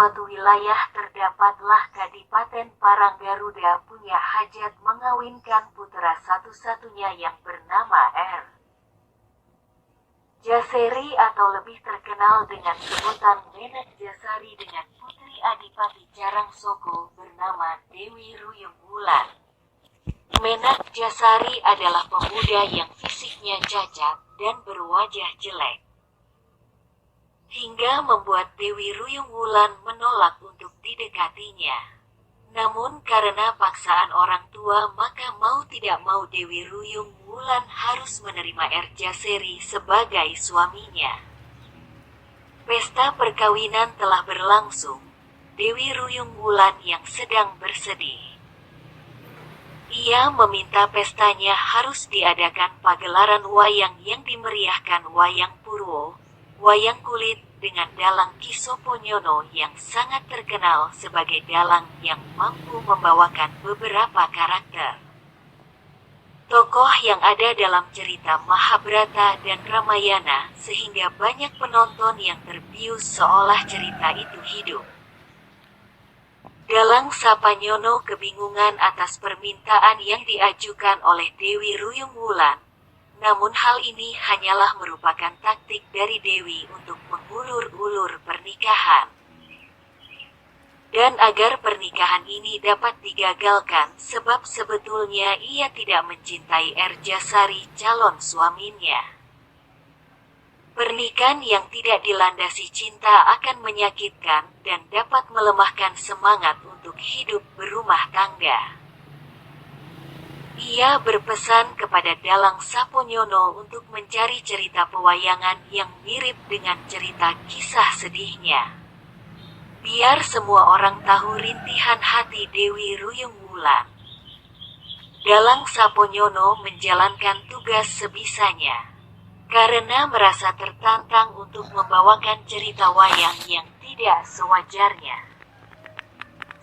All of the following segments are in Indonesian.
suatu wilayah terdapatlah Kadipaten Paranggaruda punya hajat mengawinkan putra satu-satunya yang bernama R. Jaseri atau lebih terkenal dengan sebutan Menak Jasari dengan putri Adipati Carangsoko bernama Dewi Ruyung Wulan. Menak Jasari adalah pemuda yang fisiknya cacat dan berwajah jelek, hingga membuat Dewi Ruyung Wulan menolak untuk didekatinya. Namun karena paksaan orang tua, maka mau tidak mau Dewi Ruyung Wulan harus menerima R. Jaseri sebagai suaminya. Pesta perkawinan telah berlangsung. Dewi Ruyung Wulan yang sedang bersedih. Ia meminta pestanya harus diadakan pagelaran wayang yang dimeriahkan wayang Purwo, wayang kulit, dengan dalang Ki Soponyono yang sangat terkenal sebagai dalang yang mampu membawakan beberapa karakter tokoh yang ada dalam cerita Mahabharata dan Ramayana, sehingga banyak penonton yang terbius seolah cerita itu hidup. Dalang Sapanyono kebingungan atas permintaan yang diajukan oleh Dewi Ruyung Wulan. Namun hal ini hanyalah merupakan taktik dari Dewi untuk mengulur-ulur pernikahan. Dan agar pernikahan ini dapat digagalkan, sebab sebetulnya ia tidak mencintai R. Jasari calon suaminya. Pernikahan yang tidak dilandasi cinta akan menyakitkan dan dapat melemahkan semangat untuk hidup berumah tangga. Ia berpesan kepada dalang Saponyono untuk mencari cerita pewayangan yang mirip dengan cerita kisah sedihnya. Biar semua orang tahu rintihan hati Dewi Ruyung Wulan. Dalang Saponyono menjalankan tugas sebisanya, karena merasa tertantang untuk membawakan cerita wayang yang tidak sewajarnya.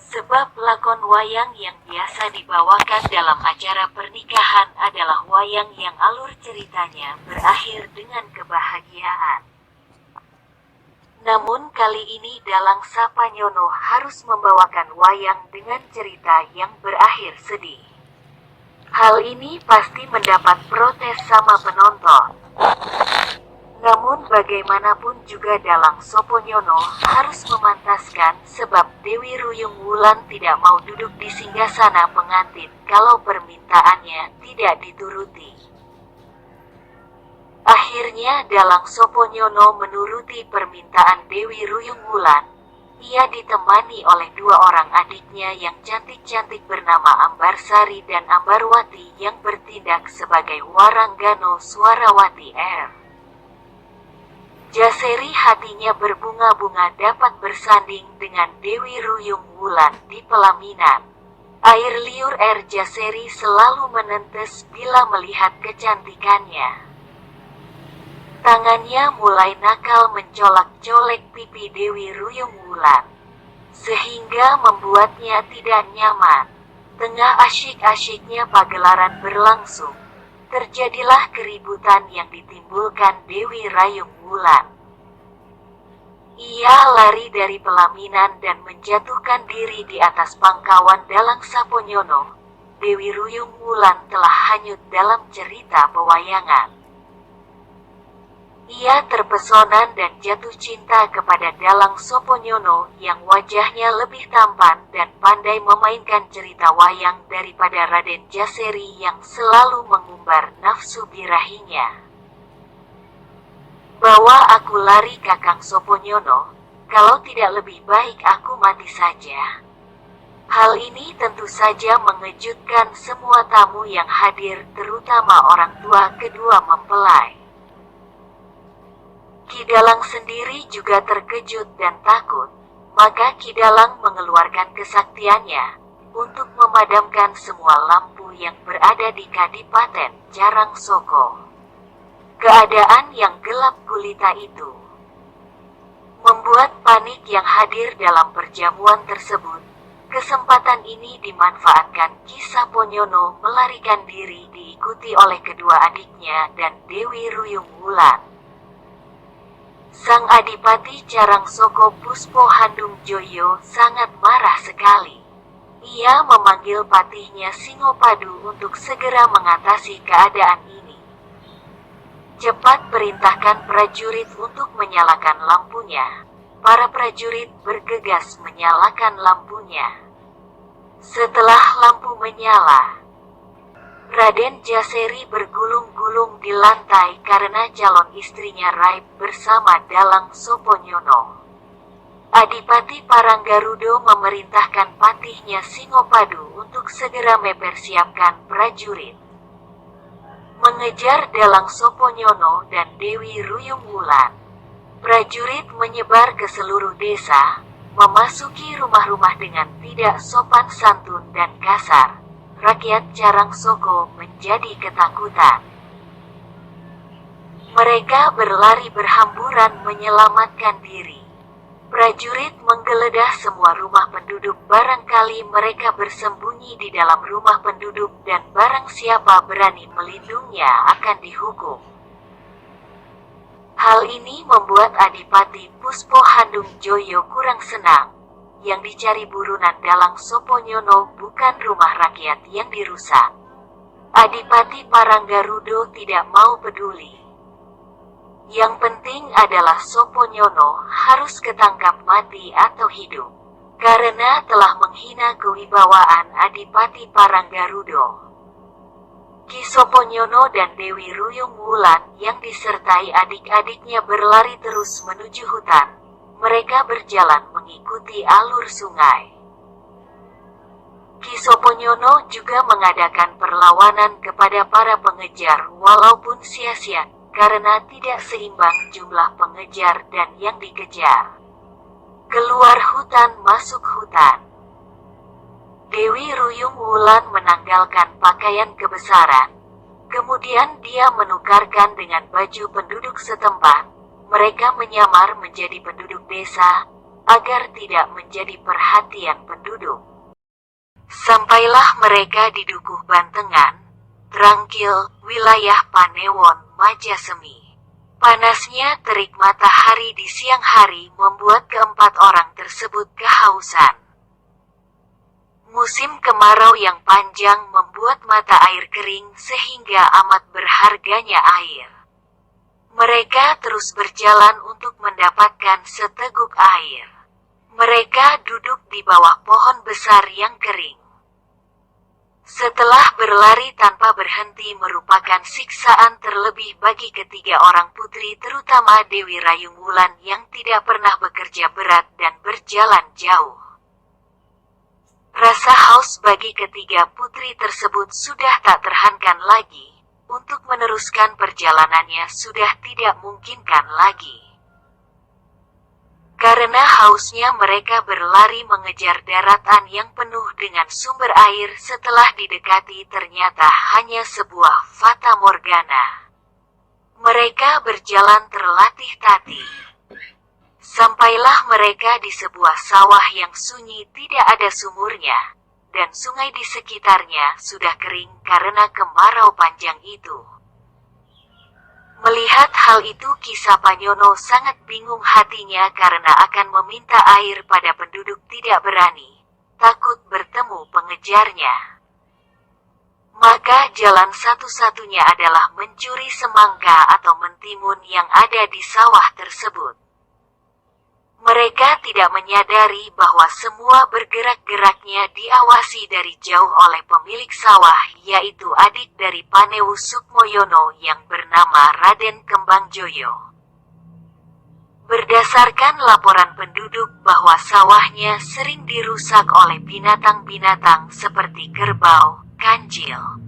Sebab lakon wayang yang biasa dibawakan dalam acara pernikahan adalah wayang yang alur ceritanya berakhir dengan kebahagiaan. Namun kali ini dalang Sapanyono harus membawakan wayang dengan cerita yang berakhir sedih. Hal ini pasti mendapat protes sama penonton. Namun bagaimanapun juga dalang Soponyono harus memantaskan, sebab Dewi Ruyung Wulan tidak mau duduk di singgasana pengantin kalau permintaannya tidak dituruti. Akhirnya dalang Soponyono menuruti permintaan Dewi Ruyung Wulan. Ia ditemani oleh dua orang adiknya yang cantik-cantik bernama Ambarsari dan Ambarwati yang bertindak sebagai Waranggano Swarawati R. Jaseri hatinya berbunga-bunga dapat bersanding dengan Dewi Ruyung Wulan di pelaminan. Air liur R. Jaseri selalu menetes bila melihat kecantikannya. Tangannya mulai nakal mencolak-colek pipi Dewi Ruyung Wulan, sehingga membuatnya tidak nyaman. Tengah asyik-asyiknya pagelaran berlangsung, terjadilah keributan yang ditimbulkan Dewi Ruyung Wulan. Ia lari dari pelaminan dan menjatuhkan diri di atas pangkawan dalang Saponyono. Dewi Ruyung Wulan telah hanyut dalam cerita pewayangan. Ia terpesona dan jatuh cinta kepada dalang Soponyono yang wajahnya lebih tampan dan pandai memainkan cerita wayang daripada Raden Jaseri yang selalu mengumbar nafsu birahinya. "Bawa aku lari Kakang Soponyono, kalau tidak lebih baik aku mati saja." Hal ini tentu saja mengejutkan semua tamu yang hadir, terutama orang tua kedua mempelai. Ki Dalang sendiri juga terkejut dan takut, maka Ki Dalang mengeluarkan kesaktiannya untuk memadamkan semua lampu yang berada di Kadipaten Carangsoko. Keadaan yang gelap gulita itu membuat panik yang hadir dalam perjamuan tersebut. Kesempatan ini dimanfaatkan Ki Saponyono melarikan diri diikuti oleh kedua adiknya dan Dewi Ruyung Wulan. Sang Adipati Carangsoko Puspo Handungjoyo sangat marah sekali. Ia memanggil patihnya Singopadu untuk segera mengatasi keadaan ini. Cepat perintahkan prajurit untuk menyalakan lampunya. Para prajurit bergegas menyalakan lampunya. Setelah lampu menyala, Raden Jaseri bergulung-gulung di lantai karena calon istrinya Raib bersama Dalang Soponyono. Adipati Paranggarudo memerintahkan patihnya Singopadu untuk segera mempersiapkan prajurit. Mengejar Dalang Soponyono dan Dewi Ruyung Wulan. Prajurit menyebar ke seluruh desa, memasuki rumah-rumah dengan tidak sopan santun dan kasar. Rakyat Carangsoko menjadi ketakutan. Mereka berlari berhamburan menyelamatkan diri. Prajurit menggeledah semua rumah penduduk, barangkali mereka bersembunyi di dalam rumah penduduk dan barang siapa berani melindungnya akan dihukum. Hal ini membuat Adipati Puspo Handungjoyo kurang senang. Yang dicari burunan Dalang Soponyono bukan rumah rakyat yang dirusak. Adipati Paranggarudo tidak mau peduli. Yang penting adalah Soponyono harus ketangkap mati atau hidup, karena telah menghina kewibawaan Adipati Paranggarudo. Ki Soponyono dan Dewi Ruyung Wulan yang disertai adik-adiknya berlari terus menuju hutan. Mereka berjalan mengikuti alur sungai. Ki Soponyono juga mengadakan perlawanan kepada para pengejar walaupun sia-sia, karena tidak seimbang jumlah pengejar dan yang dikejar. Keluar hutan masuk hutan. Dewi Ruyung Wulan menanggalkan pakaian kebesaran. Kemudian dia menukarkan dengan baju penduduk setempat. Mereka menyamar menjadi penduduk desa, agar tidak menjadi perhatian penduduk. Sampailah mereka di Dukuh Bantengan, Trangkil, wilayah Panewon, Majasemi. Panasnya terik matahari di siang hari membuat keempat orang tersebut kehausan. Musim kemarau yang panjang membuat mata air kering sehingga amat berharganya air. Mereka terus berjalan untuk mendapatkan seteguk air. Mereka duduk di bawah pohon besar yang kering. Setelah berlari tanpa berhenti merupakan siksaan terlebih bagi ketiga orang putri, terutama Dewi Rayung Wulan yang tidak pernah bekerja berat dan berjalan jauh. Rasa haus bagi ketiga putri tersebut sudah tak terhankan lagi. Untuk meneruskan perjalanannya sudah tidak memungkinkan lagi. Karena hausnya mereka berlari mengejar daratan yang penuh dengan sumber air. Setelah didekati ternyata hanya sebuah fata morgana. Mereka berjalan terlatih-tatih. Sampailah mereka di sebuah sawah yang sunyi, tidak ada sumurnya. Dan sungai di sekitarnya sudah kering karena kemarau panjang itu. Melihat hal itu Ki Sapanyono sangat bingung hatinya karena akan meminta air pada penduduk tidak berani, takut bertemu pengejarnya. Maka jalan satu-satunya adalah mencuri semangka atau mentimun yang ada di sawah tersebut. Mereka tidak menyadari bahwa semua bergerak-geraknya diawasi dari jauh oleh pemilik sawah, yaitu adik dari Panewu Sukmoyono yang bernama Raden Kembangjoyo. Berdasarkan laporan penduduk bahwa sawahnya sering dirusak oleh binatang-binatang seperti kerbau, kancil.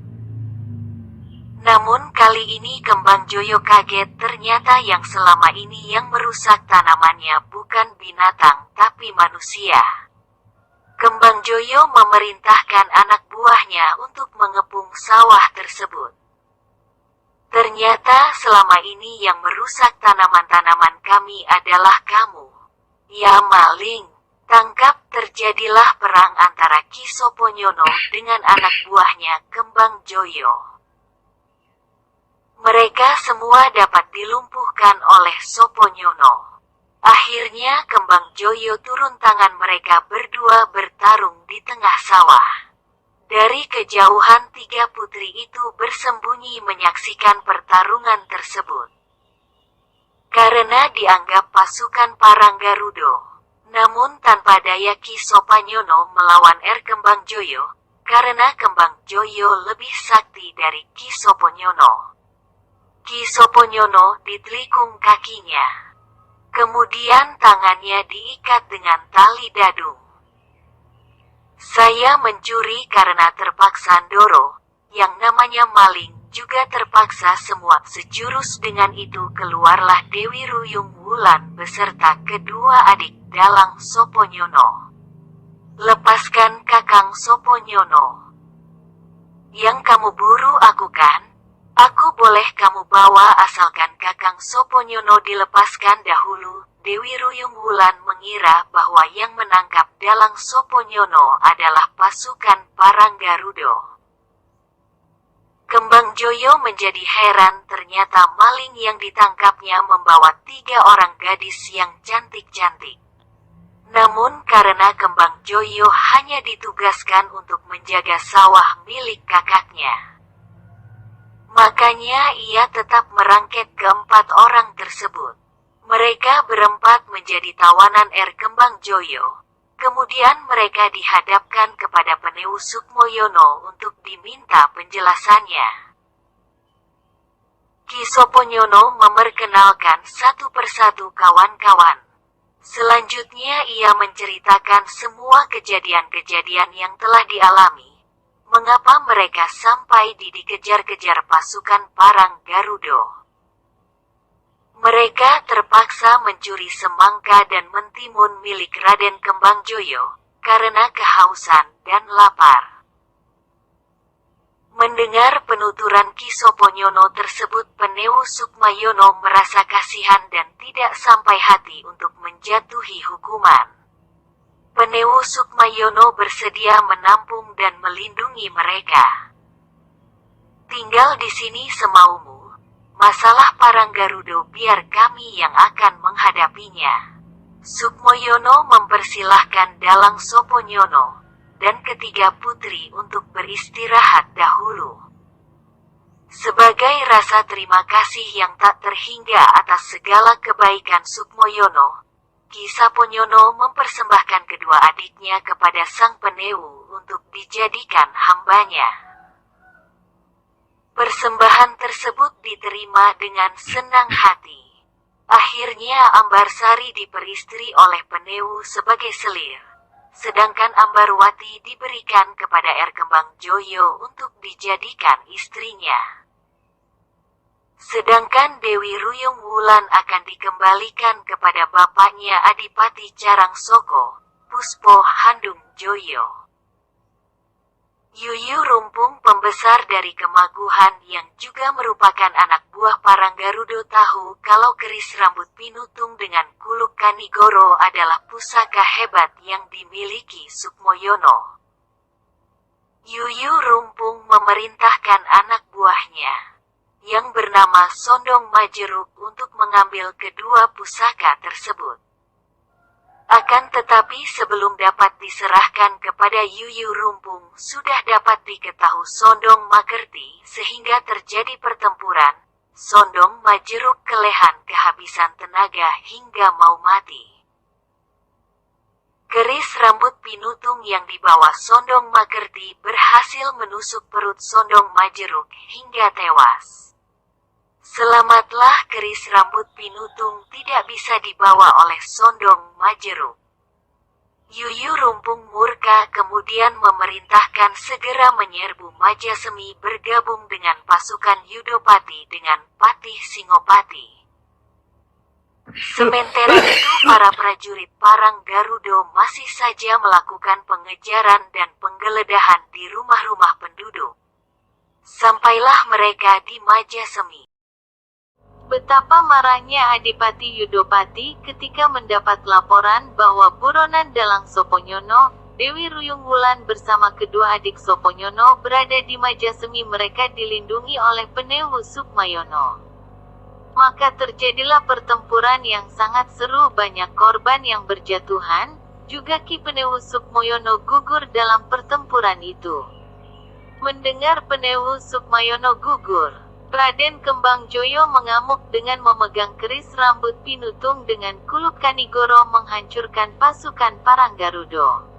Namun kali ini Kembangjoyo kaget, ternyata yang selama ini yang merusak tanamannya bukan binatang tapi manusia. Kembangjoyo memerintahkan anak buahnya untuk mengepung sawah tersebut. Ternyata selama ini yang merusak tanaman-tanaman kami adalah kamu. Ya maling, tangkap! Terjadilah perang antara Ki Soponyono dengan anak buahnya Kembangjoyo. Mereka semua dapat dilumpuhkan oleh Soponyono. Akhirnya Kembang Joyo turun tangan, mereka berdua bertarung di tengah sawah. Dari kejauhan tiga putri itu bersembunyi menyaksikan pertarungan tersebut. Karena dianggap pasukan Paranggarudo. Namun tanpa daya Ki Sopanyono melawan Kembang Joyo, karena Kembang Joyo lebih sakti dari Ki Soponyono. Ki Soponyono ditelikung kakinya. Kemudian tangannya diikat dengan tali dadung. Saya mencuri karena terpaksa, Ndoro, yang namanya maling, juga terpaksa semua. Sejurus dengan itu keluarlah Dewi Ruyung Wulan beserta kedua adik Dalang Soponyono. Lepaskan Kakang Soponyono. Yang kamu buru aku kan? Aku boleh kamu bawa asalkan Kakang Soponyono dilepaskan dahulu. Dewi Ruyung Wulan mengira bahwa yang menangkap Dalang Soponyono adalah pasukan Paranggarudo. Kembang Joyo menjadi heran, ternyata maling yang ditangkapnya membawa 3 orang gadis yang cantik-cantik. Namun karena Kembang Joyo hanya ditugaskan untuk menjaga sawah milik kakaknya, makanya ia tetap merangkep ke-4 orang tersebut. Mereka berempat menjadi tawanan Kembang Joyo. Kemudian mereka dihadapkan kepada Peneu Sukmoyono untuk diminta penjelasannya. Ki Soponyono memperkenalkan satu persatu kawan-kawan. Selanjutnya ia menceritakan semua kejadian-kejadian yang telah dialami. Mengapa mereka sampai dikejar-kejar pasukan Paranggarudo. Mereka terpaksa mencuri semangka dan mentimun milik Raden Kembang Joyo, karena kehausan dan lapar. Mendengar penuturan Ki Soponyono tersebut, Peneu Sukmayono merasa kasihan dan tidak sampai hati untuk menjatuhi hukuman. Peneu Sukmayono bersedia menampung dan melindungi mereka. Tinggal di sini semaumu. Masalah Paranggarudo biar kami yang akan menghadapinya. Sukmoyono mempersilahkan Dalang Soponyono dan ketiga putri untuk beristirahat dahulu. Sebagai rasa terima kasih yang tak terhingga atas segala kebaikan Sukmoyono, Ki Soponyono mempersembahkan kedua adiknya kepada sang Peneu untuk dijadikan hambanya. Persembahan tersebut diterima dengan senang hati. Akhirnya Ambarsari diperistri oleh Peneu sebagai selir, sedangkan Ambarwati diberikan kepada Kembang Joyo untuk dijadikan istrinya. Sedangkan Dewi Ruyung Wulan akan dikembalikan kepada bapaknya Adipati Carangsoko, Puspo Handung Joyo. Yuyu Rumpung, pembesar dari Kemaguhan yang juga merupakan anak buah Paranggarudo, tahu kalau keris rambut pinutung dengan kuluk Kanigoro adalah pusaka hebat yang dimiliki Sukmoyono. Yuyu Rumpung memerintahkan anak buahnya, yang bernama Sondong Majeruk, untuk mengambil kedua pusaka tersebut. Akan tetapi sebelum dapat diserahkan kepada Yuyu Rumpung, sudah dapat diketahui Sondong Makerti, sehingga terjadi pertempuran. Sondong Majeruk kelehan, kehabisan tenaga hingga mau mati. Keris rambut pinutung yang dibawa Sondong Makerti berhasil menusuk perut Sondong Majeruk hingga tewas. Selamatlah keris rambut pinutung tidak bisa dibawa oleh Sondong Majeruk. Yuyu Rumpung murka, kemudian memerintahkan segera menyerbu Majasemi bergabung dengan pasukan Yudopati dengan Patih Singopati. Sementara itu para prajurit Paranggarudo masih saja melakukan pengejaran dan penggeledahan di rumah-rumah penduduk. Sampailah mereka di Majasemi. Betapa marahnya Adipati Yudopati ketika mendapat laporan bahwa buronan Dalang Soponyono, Dewi Ruyung Wulan bersama kedua adik Soponyono berada di Majasemi. Mereka dilindungi oleh Penewu Sukmayono. Maka terjadilah pertempuran yang sangat seru, banyak korban yang berjatuhan, juga Ki Penewu Sukmoyono gugur dalam pertempuran itu. Mendengar Penewu Sukmayono gugur, Raden Kembang Joyo mengamuk dengan memegang keris rambut Pinutung dengan Kuluk Kanigoro menghancurkan pasukan Paranggarudo.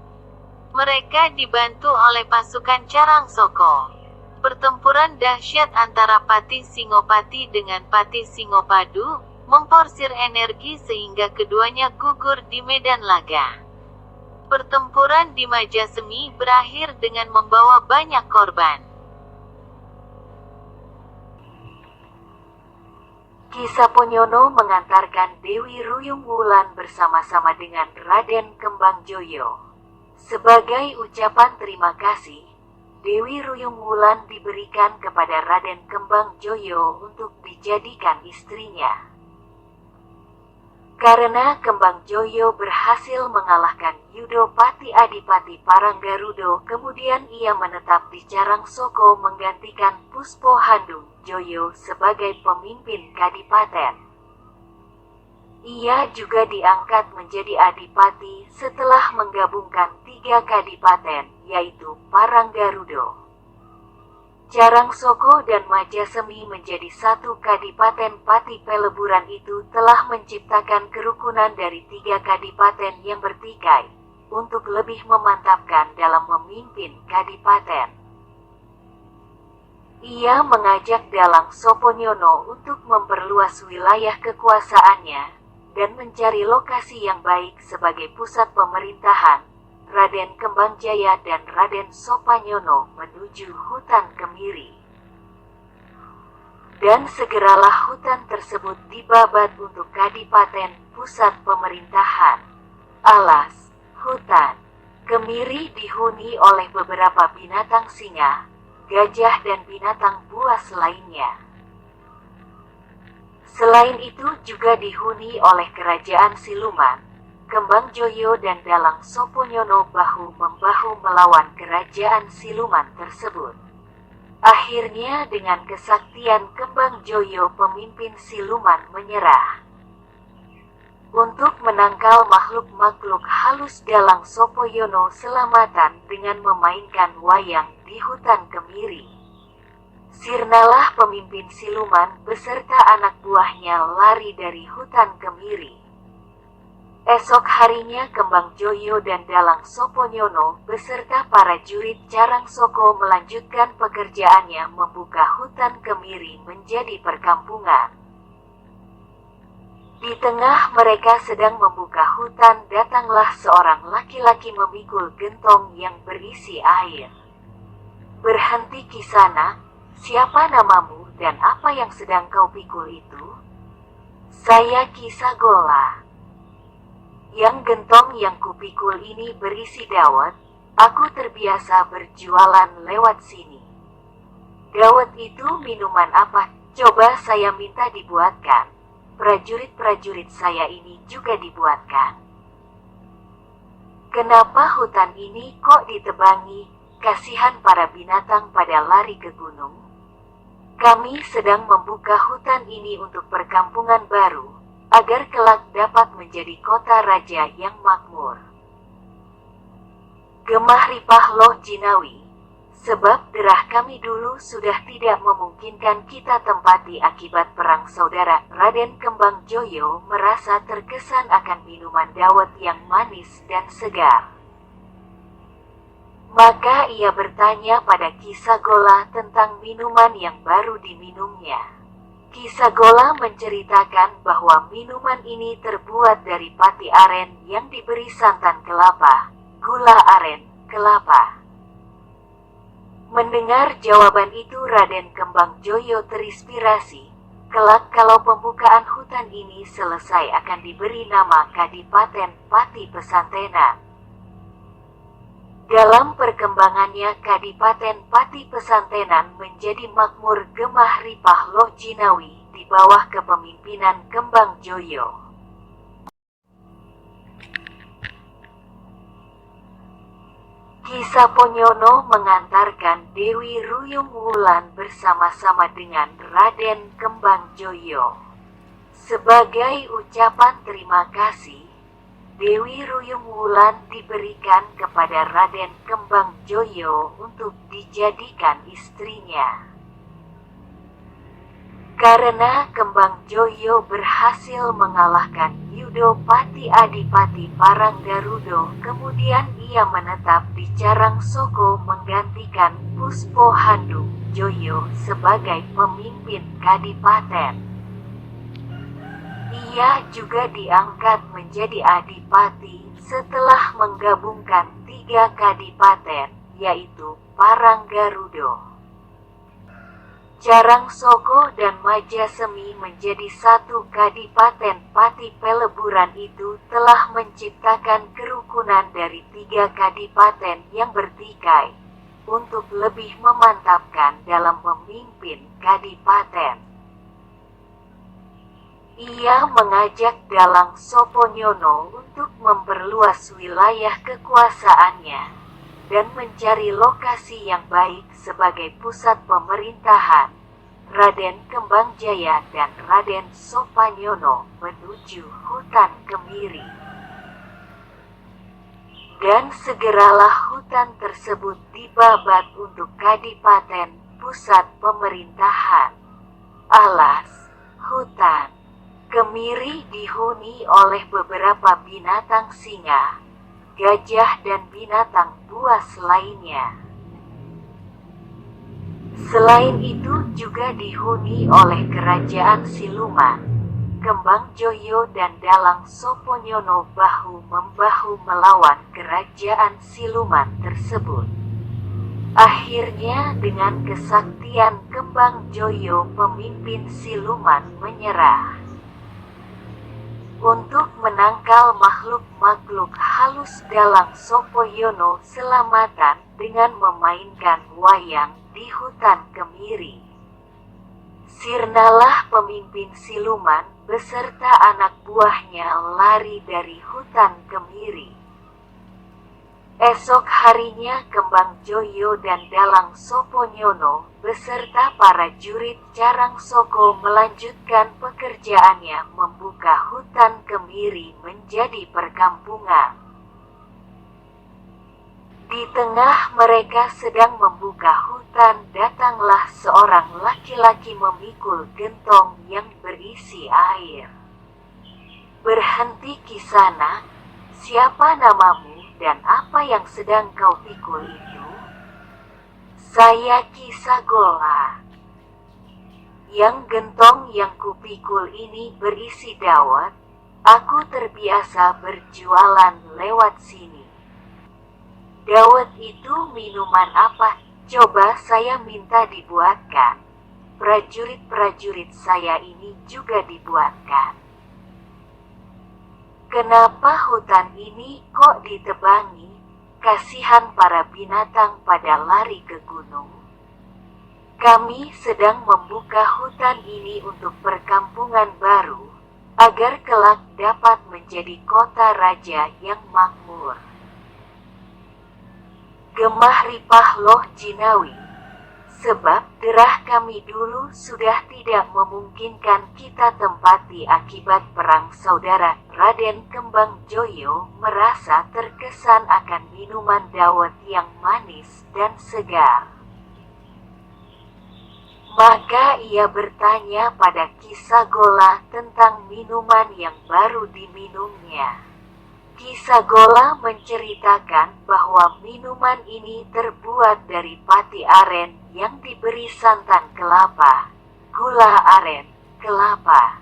Mereka dibantu oleh pasukan Carang Soko. Pertempuran dahsyat antara Pati Singopati dengan Pati Singopadu memporsir energi sehingga keduanya gugur di medan laga. Pertempuran di Majasemi berakhir dengan membawa banyak korban. Ki Saponyono mengantarkan Dewi Ruyung Wulan bersama-sama dengan Raden Kembang Joyo. Sebagai ucapan terima kasih, Dewi Ruyung Wulan diberikan kepada Raden Kembang Joyo untuk dijadikan istrinya. Karena Kembang Joyo berhasil mengalahkan Yudopati Adipati Paranggarudo, kemudian ia menetap di Carang Soko menggantikan Puspo Handung Joyo sebagai pemimpin kadipaten. Ia juga diangkat menjadi adipati setelah menggabungkan 3 kadipaten, yaitu Paranggarudo, Carang Soko dan Majasemi menjadi satu kadipaten. Pati Peleburan itu telah menciptakan kerukunan dari 3 kadipaten yang bertikai, untuk lebih memantapkan dalam memimpin kadipaten. Ia mengajak Dalang Soponyono untuk memperluas wilayah kekuasaannya, dan mencari lokasi yang baik sebagai pusat pemerintahan. Raden Kembangjaya dan Raden Sopanyono menuju hutan Kemiri. Dan segeralah hutan tersebut dibabat untuk kadipaten pusat pemerintahan. Alas, hutan Kemiri dihuni oleh beberapa binatang singa, gajah dan binatang buas lainnya. Selain itu juga dihuni oleh kerajaan siluman. Kembang Joyo dan Dalang Soponyono bahu-membahu melawan kerajaan siluman tersebut. Akhirnya dengan kesaktian Kembang Joyo, pemimpin siluman menyerah. Untuk menangkal makhluk-makhluk halus, Dalang Soponyono selamatan dengan memainkan wayang di hutan Kemiri. Sirnalah pemimpin siluman beserta anak buahnya lari dari hutan Kemiri. Esok harinya Kembang Joyo dan Dalang Soponyono beserta para jurid Carang Soko melanjutkan pekerjaannya membuka hutan Kemiri menjadi perkampungan. Di tengah mereka sedang membuka hutan, datanglah seorang laki-laki memikul gentong yang berisi air. "Berhenti Kisana, siapa namamu dan apa yang sedang kau pikul itu?" "Saya Kisagola. Yang gentong yang kupikul ini berisi dawet, aku terbiasa berjualan lewat sini." "Dawet itu minuman apa? Coba saya minta dibuatkan. Prajurit-prajurit saya ini juga dibuatkan." "Kenapa hutan ini kok ditebangi? Kasihan para binatang pada lari ke gunung. Kami sedang membuka hutan ini untuk perkampungan baru, agar kelak dapat menjadi kota raja yang makmur." Gemah Ripah Loh Jinawi, "Sebab derah kami dulu sudah tidak memungkinkan kita tempati akibat perang saudara." Raden Kembang Joyo merasa terkesan akan minuman dawet yang manis dan segar. Maka ia bertanya pada Kisagola tentang minuman yang baru diminumnya. Kisagola menceritakan bahwa minuman ini terbuat dari pati aren yang diberi santan kelapa, gula aren, kelapa. Mendengar jawaban itu Raden Kembang Joyo terinspirasi. Kelak kalau pembukaan hutan ini selesai akan diberi nama Kadipaten Pati Pesantenan. Dalam perkembangannya Kadipaten Pati Pesantenan menjadi makmur. Gemah Ripah Loh Jinawi di bawah kepemimpinan Kembang Joyo. Ki Saponyono mengantarkan Dewi Ruyung Wulan bersama-sama dengan Raden Kembangjoyo. Sebagai ucapan terima kasih, Dewi Ruyung Wulan diberikan kepada Raden Kembangjoyo untuk dijadikan istrinya. Karena Kembangjoyo berhasil mengalahkan Yudopati Adipati Paranggarudo, kemudian ia menetap di Carangsoko menggantikan Puspo Handung Joyo sebagai pemimpin kadipaten. Ia juga diangkat menjadi adipati setelah menggabungkan 3 kadipaten, yaitu Paranggarudo, Carangsoko dan Majasemi menjadi satu kadipaten. Pati Peleburan itu telah menciptakan kerukunan dari 3 kadipaten yang bertikai untuk lebih memantapkan dalam memimpin kadipaten. Ia mengajak Dalang Soponyono untuk memperluas wilayah kekuasaannya dan mencari lokasi yang baik sebagai pusat pemerintahan. Raden Kembangjaya dan Raden Sopanyono menuju hutan Kemiri. Dan segeralah hutan tersebut dibabat untuk kadipaten pusat pemerintahan. Alas, hutan Kemiri dihuni oleh beberapa binatang singa, gajah dan binatang buas lainnya. Selain itu juga dihuni oleh kerajaan siluman. Kembangjoyo dan Dalang Soponyono bahu-membahu melawan kerajaan siluman tersebut. Akhirnya dengan kesaktian Kembangjoyo, pemimpin siluman menyerah. Untuk menangkal makhluk-makhluk halus, Dalang Soponyono selamatan dengan memainkan wayang di hutan Kemiri. Sirnalah pemimpin siluman beserta anak buahnya lari dari hutan Kemiri. Esok harinya Kembangjoyo dan Dalang Soponyono beserta para jurid Carangsoko melanjutkan pekerjaannya membuka hutan Kemiri menjadi perkampungan. Di tengah mereka sedang membuka hutan, datanglah seorang laki-laki memikul gentong yang berisi air. "Berhenti Ki Sana, siapa namamu dan apa yang sedang kau pikul itu?" "Saya Ki Sagola. Yang gentong yang kupikul ini berisi dawet. Aku terbiasa berjualan lewat sini." "Dawet itu minuman apa? Coba saya minta dibuatkan. Prajurit-prajurit saya ini juga dibuatkan." "Kenapa hutan ini kok ditebangi? Kasihan para binatang pada lari ke gunung. Kami sedang membuka hutan ini untuk perkampungan baru, agar kelak dapat menjadi kota raja yang makmur." Gemah ripah Loh Jinawi, "Sebab derah kami dulu sudah tidak memungkinkan kita tempati akibat perang saudara." Raden Kembangjoyo merasa terkesan akan minuman dawet yang manis dan segar. Maka ia bertanya pada Ki Sagola tentang minuman yang baru diminumnya. Ki Sagola menceritakan bahwa minuman ini terbuat dari pati aren yang diberi santan kelapa, gula aren, kelapa.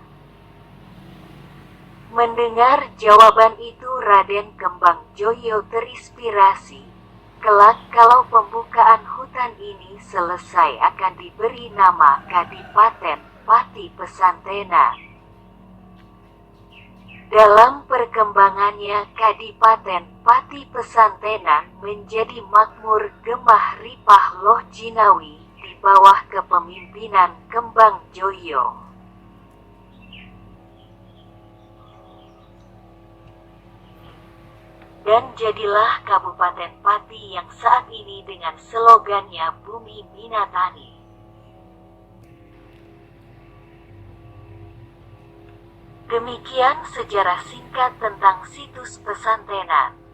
Mendengar jawaban itu, Raden Kembangjoyo terinspirasi. Kelak kalau pembukaan hutan ini selesai akan diberi nama Kadipaten Pati Pesantenan. Dalam perkembangannya, Kadipaten Pati Pesantenan menjadi makmur. Gemah ripah Loh Jinawi di bawah kepemimpinan Kembangjoyo. Dan jadilah Kabupaten Pati yang saat ini dengan slogannya Bumi Minatani. Demikian sejarah singkat tentang situs Pesantenan.